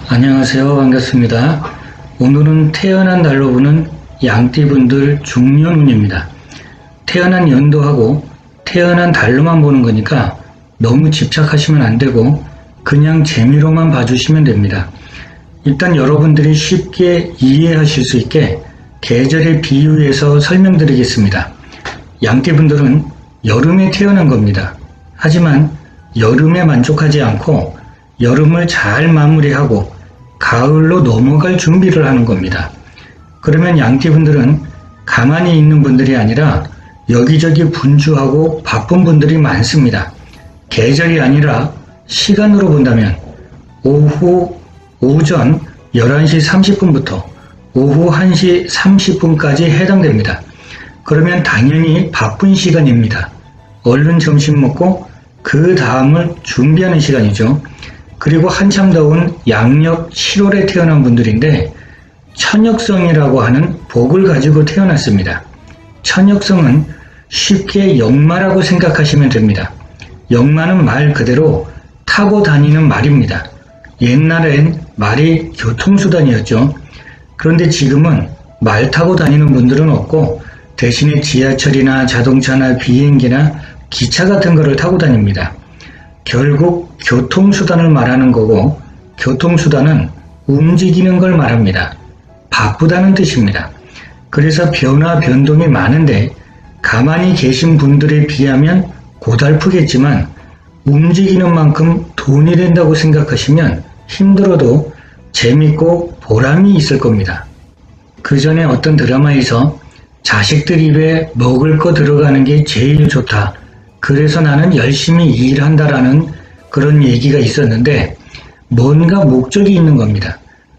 안녕하세요. 반갑습니다. 오늘은 태어난 달로 보는 양띠분들 중년운입니다. 태어난 연도하고 태어난 달로만 보는 거니까 너무 집착하시면 안 되고 그냥 재미로만 봐주시면 됩니다. 일단 여러분들이 쉽게 이해하실 수 있게 계절에 비유해서 설명드리겠습니다. 양띠분들은 여름에 태어난 겁니다. 하지만 여름에 만족하지 않고 여름을 잘 마무리하고 가을로 넘어갈 준비를 하는 겁니다. 그러면 양띠분들은 가만히 있는 분들이 아니라 여기저기 분주하고 바쁜 분들이 많습니다. 계절이 아니라 시간으로 본다면 오전 11시 30분부터 오후 1시 30분까지 해당됩니다. 그러면 당연히 바쁜 시간입니다. 얼른 점심 먹고 그 다음을 준비하는 시간이죠. 그리고 한참 더운 양력 7월에 태어난 분들인데 천역성이라고 하는 복을 가지고 태어났습니다. 천역성은 쉽게 역마라고 생각하시면 됩니다. 역마는 말 그대로 타고 다니는 말입니다. 옛날엔 말이 교통수단이었죠. 그런데 지금은 말 타고 다니는 분들은 없고 대신에 지하철이나 자동차나 비행기나 기차 같은 거를 타고 다닙니다. 결국 교통수단을 말하는 거고 교통수단은 움직이는 걸 말합니다. 바쁘다는 뜻입니다. 그래서 변화 변동이 많은데 가만히 계신 분들에 비하면 고달프겠지만 움직이는 만큼 돈이 된다고 생각하시면 힘들어도 재밌고 보람이 있을 겁니다. 그 전에 어떤 드라마에서 자식들 입에 먹을 거 들어가는 게 제일 좋다. 그래서 나는 열심히 일한다라는 그런 얘기가 있었는데 뭔가 목적이 있는 겁니다.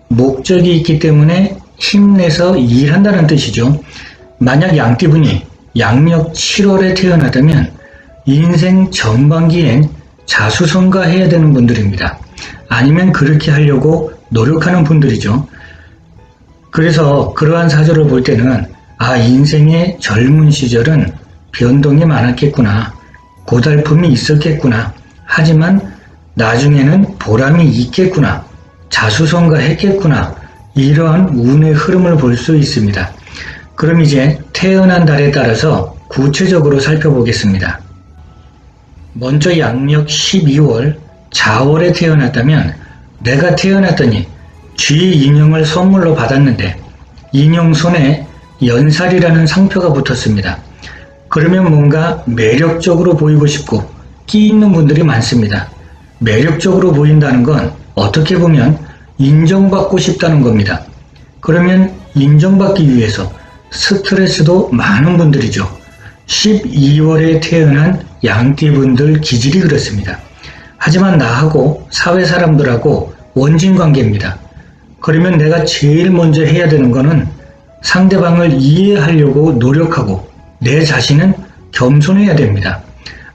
목적이 있기 때문에 힘내서 일한다는 뜻이죠. 만약 양띠분이 양력 7월에 태어났다면 인생 전반기엔 자수성가해야 되는 분들입니다. 아니면 그렇게 하려고 노력하는 분들이죠. 그래서 그러한 사주를 볼 때는 인생의 젊은 시절은 변동이 많았겠구나. 고달픔이 있었겠구나. 하지만 나중에는 보람이 있겠구나. 자수성가했겠구나. 이러한 운의 흐름을 볼 수 있습니다. 그럼 이제 태어난 달에 따라서 구체적으로 살펴보겠습니다. 먼저 양력 12월 자월에 태어났다면 내가 태어났더니 쥐 인형을 선물로 받았는데 인형 손에 연살이라는 상표가 붙었습니다. 그러면 뭔가 매력적으로 보이고 싶고 끼 있는 분들이 많습니다. 매력적으로 보인다는 건 어떻게 보면 인정받고 싶다는 겁니다. 그러면 인정받기 위해서 스트레스도 많은 분들이죠. 12월에 태어난 양띠분들 기질이 그렇습니다. 하지만 나하고 사회 사람들하고 원진 관계입니다. 그러면 내가 제일 먼저 해야 되는 거는 상대방을 이해하려고 노력하고 내 자신은 겸손해야 됩니다.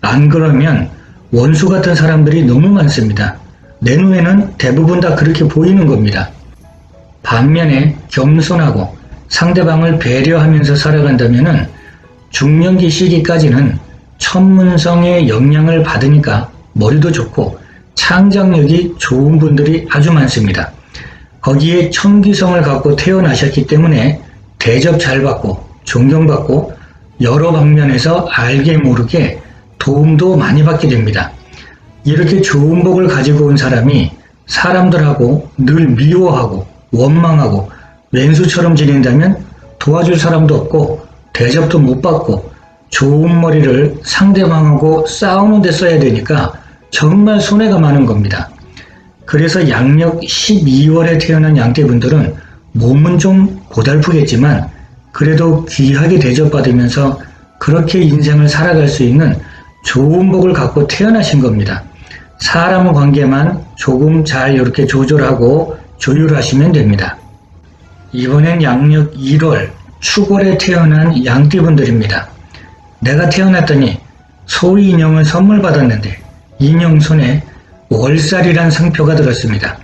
안 그러면 원수 같은 사람들이 너무 많습니다. 내 눈에는 대부분 다 그렇게 보이는 겁니다. 반면에 겸손하고 상대방을 배려하면서 살아간다면 중년기 시기까지는 천문성의 영향을 받으니까 머리도 좋고 창작력이 좋은 분들이 아주 많습니다. 거기에 천기성을 갖고 태어나셨기 때문에 대접 잘 받고 존경받고 여러 방면에서 알게 모르게 도움도 많이 받게 됩니다. 이렇게 좋은 복을 가지고 온 사람이 사람들하고 늘 미워하고 원망하고 왼수처럼 지낸다면 도와줄 사람도 없고 대접도 못 받고 좋은 머리를 상대방하고 싸우는 데 써야 되니까 정말 손해가 많은 겁니다. 그래서 양력 12월에 태어난 양띠분들은 몸은 좀 고달프겠지만 그래도 귀하게 대접받으면서 그렇게 인생을 살아갈 수 있는 좋은 복을 갖고 태어나신 겁니다. 사람 관계만 조금 잘 이렇게 조절하고 조율하시면 됩니다. 이번엔 양력 1월 축월에 태어난 양띠분들입니다. 내가 태어났더니 소위 인형을 선물 받았는데 인형 손에 월살이란 상표가 들었습니다.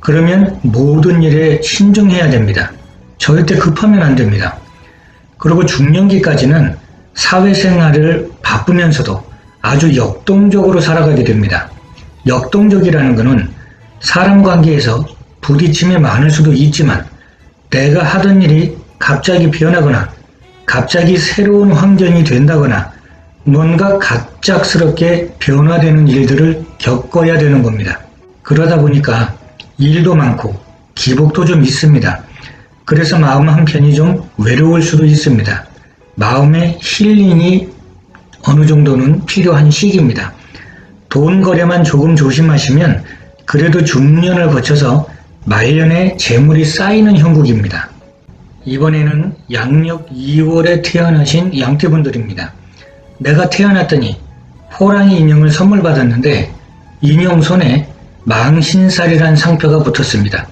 그러면 모든 일에 신중해야 됩니다. 절대 급하면 안 됩니다. 그리고 중년기까지는 사회생활을 바쁘면서도 아주 역동적으로 살아가게 됩니다. 역동적이라는 것은 사람 관계에서 부딪힘이 많을 수도 있지만 내가 하던 일이 갑자기 변하거나 갑자기 새로운 환경이 된다거나 뭔가 갑작스럽게 변화되는 일들을 겪어야 되는 겁니다. 그러다 보니까 일도 많고 기복도 좀 있습니다. 그래서 마음 한편이 좀 외로울 수도 있습니다. 마음의 힐링이 어느 정도는 필요한 시기입니다. 돈 거래만 조금 조심하시면 그래도 중년을 거쳐서 말년에 재물이 쌓이는 형국입니다. 이번에는 양력 2월에 태어나신 양띠분들입니다. 내가 태어났더니 호랑이 인형을 선물 받았는데 인형 손에 망신살이란 상표가 붙었습니다.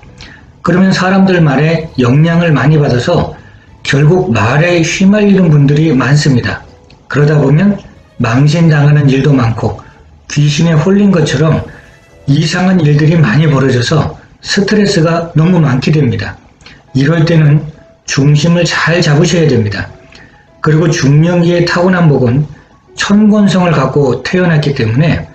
그러면 사람들 말에 영향을 많이 받아서 결국 말에 휘말리는 분들이 많습니다. 그러다 보면 망신당하는 일도 많고 귀신에 홀린 것처럼 이상한 일들이 많이 벌어져서 스트레스가 너무 많게 됩니다. 이럴 때는 중심을 잘 잡으셔야 됩니다. 그리고 중년기의 타고난 복은 천권성을 갖고 태어났기 때문에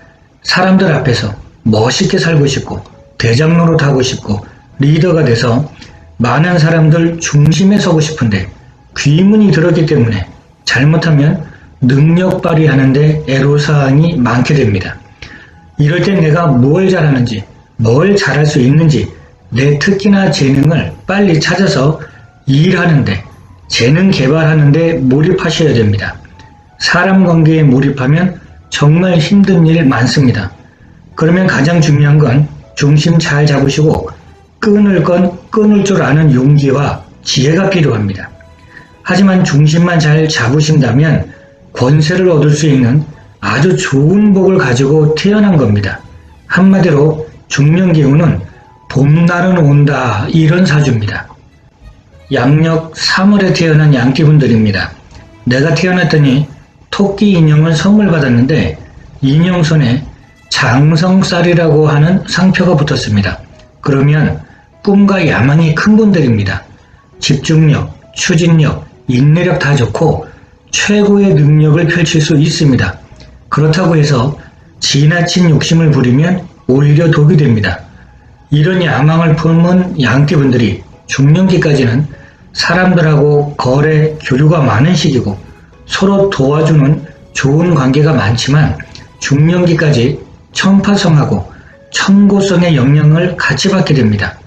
사람들 앞에서 멋있게 살고 싶고 대장 노릇하고 싶고 리더가 돼서 많은 사람들 중심에 서고 싶은데 귀문이 들었기 때문에 잘못하면 능력 발휘하는데 애로사항이 많게 됩니다. 이럴 땐 내가 뭘 잘하는지 뭘 잘할 수 있는지 내 특기나 재능을 빨리 찾아서 일하는데 재능 개발하는데 몰입하셔야 됩니다. 사람 관계에 몰입하면 정말 힘든 일 많습니다. 그러면 가장 중요한 건 중심 잘 잡으시고 끊을 건 끊을 줄 아는 용기와 지혜가 필요합니다. 하지만 중심만 잘 잡으신다면 권세를 얻을 수 있는 아주 좋은 복을 가지고 태어난 겁니다. 한마디로 중년기운은 봄날은 온다 이런 사주입니다. 양력 3월에 태어난 양띠분들입니다. 내가 태어났더니 토끼 인형을 선물 받았는데 인형 손에 장성살이라고 하는 상표가 붙었습니다. 그러면 꿈과 야망이 큰 분들입니다. 집중력, 추진력, 인내력 다 좋고 최고의 능력을 펼칠 수 있습니다. 그렇다고 해서 지나친 욕심을 부리면 오히려 독이 됩니다. 이런 야망을 품은 양띠분들이 중년기까지는 사람들하고 거래, 교류가 많은 시기고 서로 도와주는 좋은 관계가 많지만 중년기까지 천파성하고 천고성의 영향을 같이 받게 됩니다.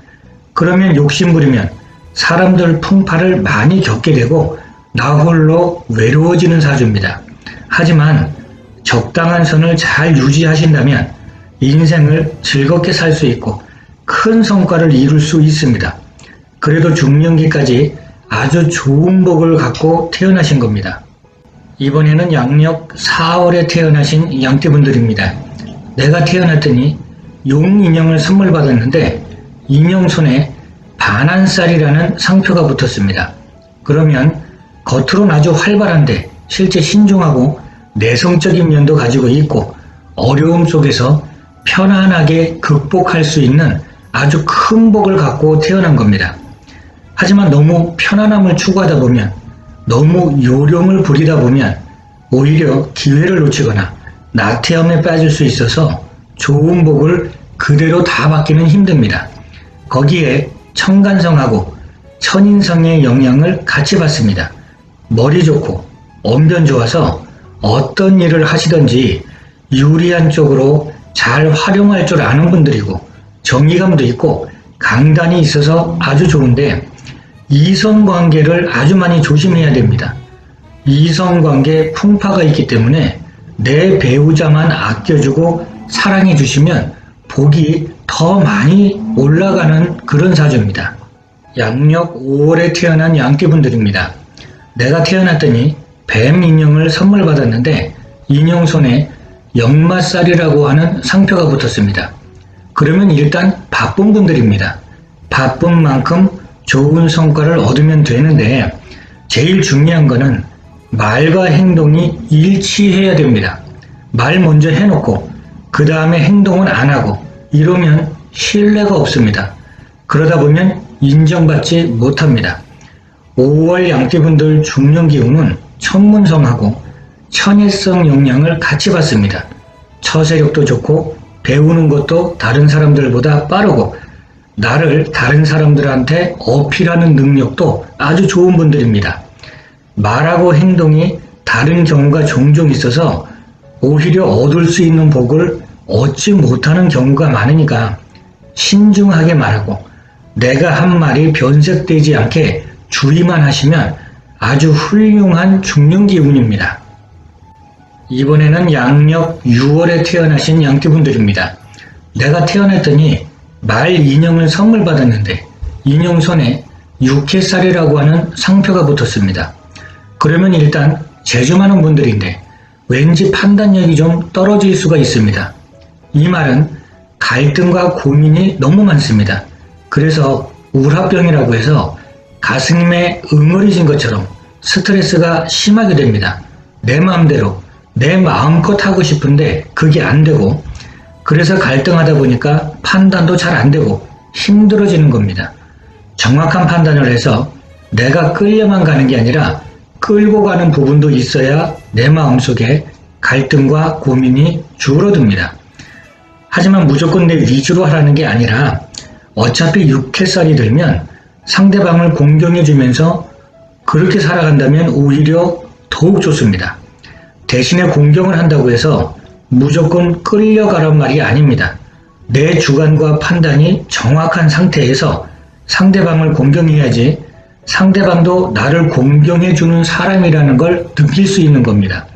그러면 욕심부리면 사람들 풍파를 많이 겪게 되고 나 홀로 외로워지는 사주입니다. 하지만 적당한 선을 잘 유지하신다면 인생을 즐겁게 살 수 있고 큰 성과를 이룰 수 있습니다. 그래도 중년기까지 아주 좋은 복을 갖고 태어나신 겁니다. 이번에는 양력 4월에 태어나신 양띠분들입니다. 내가 태어났더니 용 인형을 선물 받았는데 인형 손에 반한살이라는 상표가 붙었습니다. 그러면 겉으로는 아주 활발한데 실제 신중하고 내성적인 면도 가지고 있고 어려움 속에서 편안하게 극복할 수 있는 아주 큰 복을 갖고 태어난 겁니다. 하지만 너무 편안함을 추구하다 보면 너무 요령을 부리다 보면 오히려 기회를 놓치거나 나태함에 빠질 수 있어서 좋은 복을 그대로 다 받기는 힘듭니다. 거기에 청간성하고 천인성의 영향을 같이 받습니다. 머리 좋고 언변 좋아서 어떤 일을 하시든지 유리한 쪽으로 잘 활용할 줄 아는 분들이고 정의감도 있고 강단이 있어서 아주 좋은데 이성관계를 아주 많이 조심해야 됩니다. 이성관계 풍파가 있기 때문에 내 배우자만 아껴주고 사랑해 주시면 복이 더 많이 올라가는 그런 사주입니다. 양력 5월에 태어난 양띠분들입니다. 내가 태어났더니 뱀 인형을 선물 받았는데 인형 손에 역마살이라고 하는 상표가 붙었습니다. 그러면 일단 바쁜 분들입니다. 바쁜 만큼 좋은 성과를 얻으면 되는데 제일 중요한 거는 말과 행동이 일치해야 됩니다. 말 먼저 해놓고 그 다음에 행동은 안 하고 이러면 신뢰가 없습니다. 그러다 보면 인정받지 못합니다. 5월 양띠분들 중년기운은 천문성하고 천일성 영향을 같이 받습니다. 처세력도 좋고 배우는 것도 다른 사람들보다 빠르고 나를 다른 사람들한테 어필하는 능력도 아주 좋은 분들입니다. 말하고 행동이 다른 경우가 종종 있어서 오히려 얻을 수 있는 복을 얻지 못하는 경우가 많으니까 신중하게 말하고 내가 한 말이 변색되지 않게 주의만 하시면 아주 훌륭한 중년기 운입니다. 이번에는 양력 6월에 태어나신 양띠분들입니다. 내가 태어났더니 말 인형을 선물 받았는데 인형 손에 육해살이라고 하는 상표가 붙었습니다. 그러면 일단 재주 많은 분들인데 왠지 판단력이 좀 떨어질 수가 있습니다. 이 말은 갈등과 고민이 너무 많습니다. 그래서 우라병이라고 해서 가슴에 응어리진 것처럼 스트레스가 심하게 됩니다. 내 마음대로 내 마음껏 하고 싶은데 그게 안 되고 그래서 갈등하다 보니까 판단도 잘 안 되고 힘들어지는 겁니다. 정확한 판단을 해서 내가 끌려만 가는 게 아니라 끌고 가는 부분도 있어야 내 마음속에 갈등과 고민이 줄어듭니다. 하지만 무조건 내 위주로 하라는 게 아니라 어차피 육해살이 들면 상대방을 공경해주면서 그렇게 살아간다면 오히려 더욱 좋습니다. 대신에 공경을 한다고 해서 무조건 끌려가란 말이 아닙니다. 내 주관과 판단이 정확한 상태에서 상대방을 공경해야지 상대방도 나를 공경해주는 사람이라는 걸 느낄 수 있는 겁니다.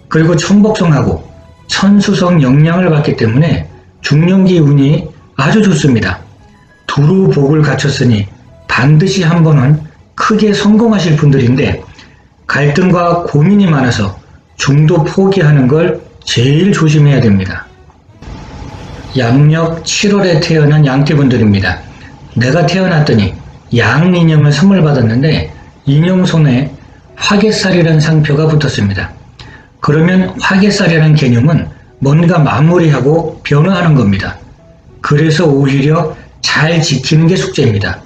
그리고 천복성하고 천수성 영향을 받기 때문에 중년기 운이 아주 좋습니다. 두루 복을 갖췄으니 반드시 한 번은 크게 성공하실 분들인데 갈등과 고민이 많아서 중도 포기하는 걸 제일 조심해야 됩니다. 양력 7월에 태어난 양띠분들입니다. 내가 태어났더니 양 인형을 선물 받았는데 인형 손에 화개살이라는 상표가 붙었습니다. 그러면 화개살이라는 개념은 뭔가 마무리하고 변화하는 겁니다. 그래서 오히려 잘 지키는 게 숙제입니다.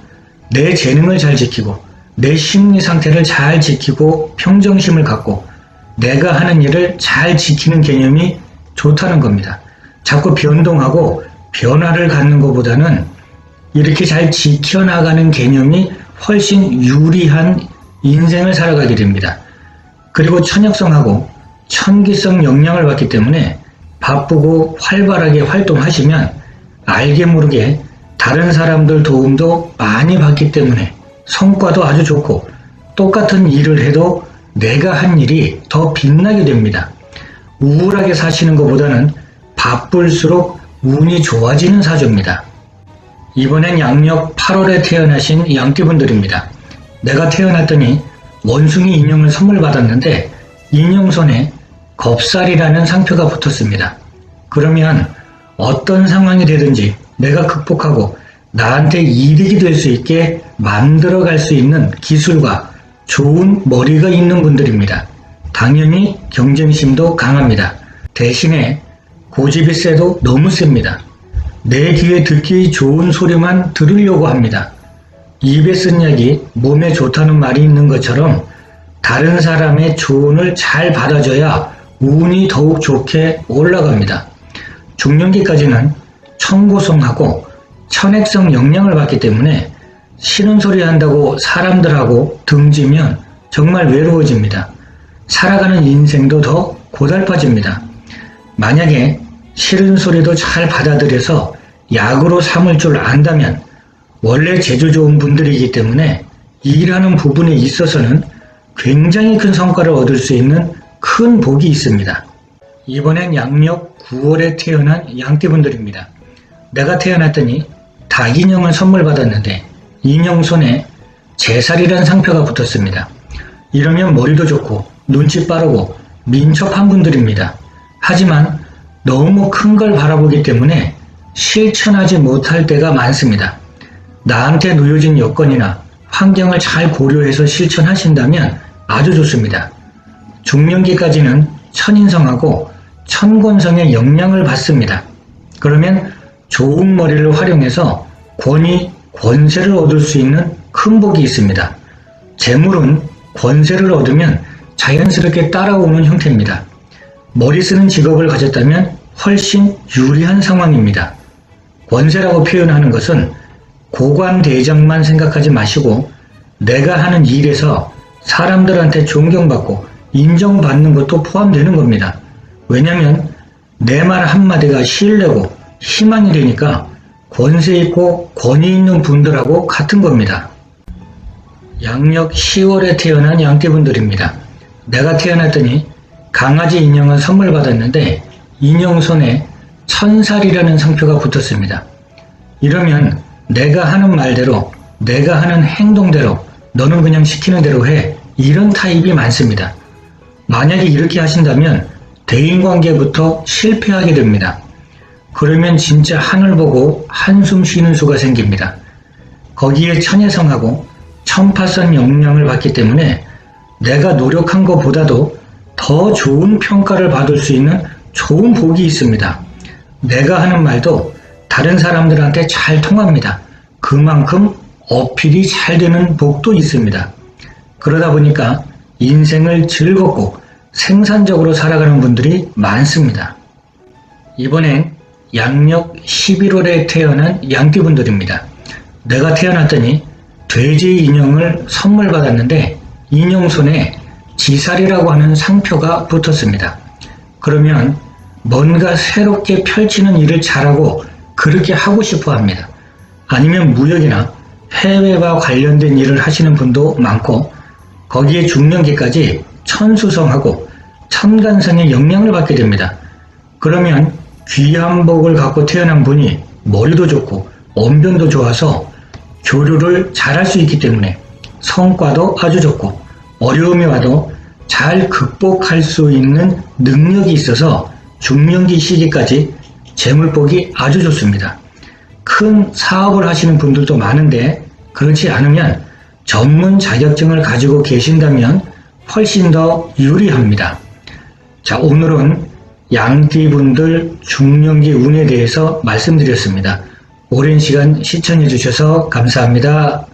내 재능을 잘 지키고 내 심리 상태를 잘 지키고 평정심을 갖고 내가 하는 일을 잘 지키는 개념이 좋다는 겁니다. 자꾸 변동하고 변화를 갖는 것보다는 이렇게 잘 지켜나가는 개념이 훨씬 유리한 인생을 살아가게 됩니다. 그리고 천역성하고 천기성 영향을 받기 때문에 바쁘고 활발하게 활동하시면 알게 모르게 다른 사람들 도움도 많이 받기 때문에 성과도 아주 좋고 똑같은 일을 해도 내가 한 일이 더 빛나게 됩니다. 우울하게 사시는 것보다는 바쁠수록 운이 좋아지는 사주입니다. 이번엔 양력 8월에 태어나신 양띠분들입니다. 내가 태어났더니 원숭이 인형을 선물 받았는데 인형 손에 겁살이라는 상표가 붙었습니다. 그러면 어떤 상황이 되든지 내가 극복하고 나한테 이득이 될 수 있게 만들어갈 수 있는 기술과 좋은 머리가 있는 분들입니다. 당연히 경쟁심도 강합니다. 대신에 고집이 세도 너무 셉니다. 내 귀에 듣기 좋은 소리만 들으려고 합니다. 입에 쓴 약이 몸에 좋다는 말이 있는 것처럼 다른 사람의 조언을 잘 받아줘야 운이 더욱 좋게 올라갑니다. 중년기까지는 천고성하고 천액성 영향을 받기 때문에 싫은 소리 한다고 사람들하고 등지면 정말 외로워집니다. 살아가는 인생도 더 고달파집니다. 만약에 싫은 소리도 잘 받아들여서 약으로 삼을 줄 안다면 원래 재주 좋은 분들이기 때문에 일하는 부분에 있어서는 굉장히 큰 성과를 얻을 수 있는 큰 복이 있습니다. 이번엔 양력 9월에 태어난 양띠분들입니다. 내가 태어났더니 닭인형을 선물 받았는데 인형 손에 제살이라는 상표가 붙었습니다. 이러면 머리도 좋고 눈치 빠르고 민첩한 분들입니다. 하지만 너무 큰 걸 바라보기 때문에 실천하지 못할 때가 많습니다. 나한테 놓여진 여건이나 환경을 잘 고려해서 실천하신다면 아주 좋습니다. 중년기까지는 천인성하고 천권성의 영향을 받습니다. 그러면 좋은 머리를 활용해서 권위, 권세를 얻을 수 있는 큰 복이 있습니다. 재물은 권세를 얻으면 자연스럽게 따라오는 형태입니다. 머리 쓰는 직업을 가졌다면 훨씬 유리한 상황입니다. 권세라고 표현하는 것은 고관대장만 생각하지 마시고 내가 하는 일에서 사람들한테 존경받고 인정받는 것도 포함되는 겁니다. 왜냐하면 내 말 한마디가 신뢰고 희망이 되니까 권세 있고 권위 있는 분들하고 같은 겁니다. 양력 10월에 태어난 양띠분들입니다. 내가 태어났더니 강아지 인형을 선물 받았는데 인형 손에 천살이라는 상표가 붙었습니다. 이러면 내가 하는 말대로 내가 하는 행동대로 너는 그냥 시키는 대로 해, 이런 타입이 많습니다. 만약에 이렇게 하신다면 대인관계부터 실패하게 됩니다. 그러면 진짜 하늘 보고 한숨 쉬는 수가 생깁니다. 거기에 천혜성하고 천파선 영향을 받기 때문에 내가 노력한 것보다도 더 좋은 평가를 받을 수 있는 좋은 복이 있습니다. 내가 하는 말도 다른 사람들한테 잘 통합니다. 그만큼 어필이 잘 되는 복도 있습니다. 그러다 보니까 인생을 즐겁고 생산적으로 살아가는 분들이 많습니다. 이번엔 양력 11월에 태어난 양띠분들입니다. 내가 태어났더니 돼지 인형을 선물 받았는데 인형 손에 지살이라고 하는 상표가 붙었습니다. 그러면 뭔가 새롭게 펼치는 일을 잘하고 그렇게 하고 싶어 합니다. 아니면 무역이나 해외와 관련된 일을 하시는 분도 많고 거기에 중년기까지 천수성하고 천간성의 영향을 받게 됩니다. 그러면 귀한 복을 갖고 태어난 분이 머리도 좋고 언변도 좋아서 교류를 잘할 수 있기 때문에 성과도 아주 좋고 어려움이 와도 잘 극복할 수 있는 능력이 있어서 중년기 시기까지 재물복이 아주 좋습니다. 큰 사업을 하시는 분들도 많은데 그렇지 않으면 전문 자격증을 가지고 계신다면 훨씬 더 유리합니다. 자, 오늘은 양띠분들 중년기 운에 대해서 말씀드렸습니다. 오랜 시간 시청해 주셔서 감사합니다.